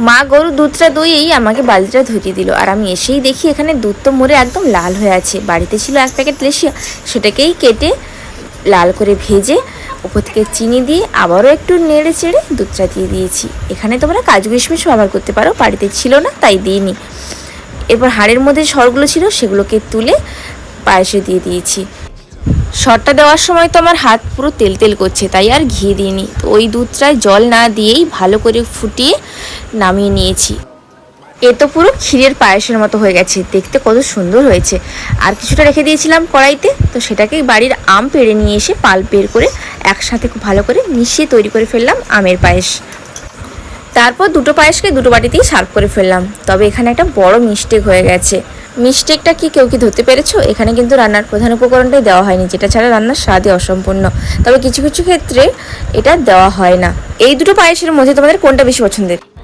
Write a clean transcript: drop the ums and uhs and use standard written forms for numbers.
মা গরুর দুধটা দইয়েই আমাকে বালতিটা ধরিয়ে দিল, আর আমি এসেই দেখি এখানে দুধ তো মরে একদম লাল হয়ে আছে। বাড়িতে ছিল 1 প্যাকেট লেসিয়া, সেটাকেই কেটে লাল করে ভেজে উপর থেকে চিনি দিয়ে আবারও একটু নেড়ে চেড়ে দুধটা দিয়ে দিয়েছি। এখানে তোমরা কাজু কিশমিশ ব্যবহার করতে পারো, বাড়িতে ছিল না তাই দিইনি। এরপর হাঁড়ির মধ্যে সরগুলো ছিল সেগুলোকে তুলে পায়েসে দিয়ে দিয়েছি। সরটা দেওয়ার সময় তো আমার হাত পুরো তেল তেল করছে, তাই আর ঘি দিইনি। তো ওই দুধটায় জল না দিয়েই ভালো করে ফুটিয়ে নামিয়ে নিয়েছি। এ তো পুরো ক্ষীরের পায়েসের মতো হয়ে গেছে, দেখতে কত সুন্দর হয়েছে। আর কিছুটা রেখে দিয়েছিলাম কড়াইতে, তো সেটাকে বাড়ির আম পেড়ে নিয়ে এসে পাল বের করে একসাথে খুব ভালো করে মিশিয়ে তৈরি করে ফেললাম আমের পায়েস। তারপর দুটো পায়েসকে দুটো বাটিতেই সার্ভ করে ফেললাম। তবে এখানে একটা বড় মিস্টেক হয়ে গেছে। মিস্টেকটা কি কেউ কি ধরতে পেরেছো? এখানে কিন্তু রান্নার প্রধান উপকরণটাই দেওয়া হয়নি, যেটা ছাড়া রান্নার স্বাদই অসম্পূর্ণ। তবে কিছু কিছু ক্ষেত্রে এটা দেওয়া হয় না। এই দুটো পায়েসের মধ্যে তোমাদের কোনটা বেশি পছন্দের?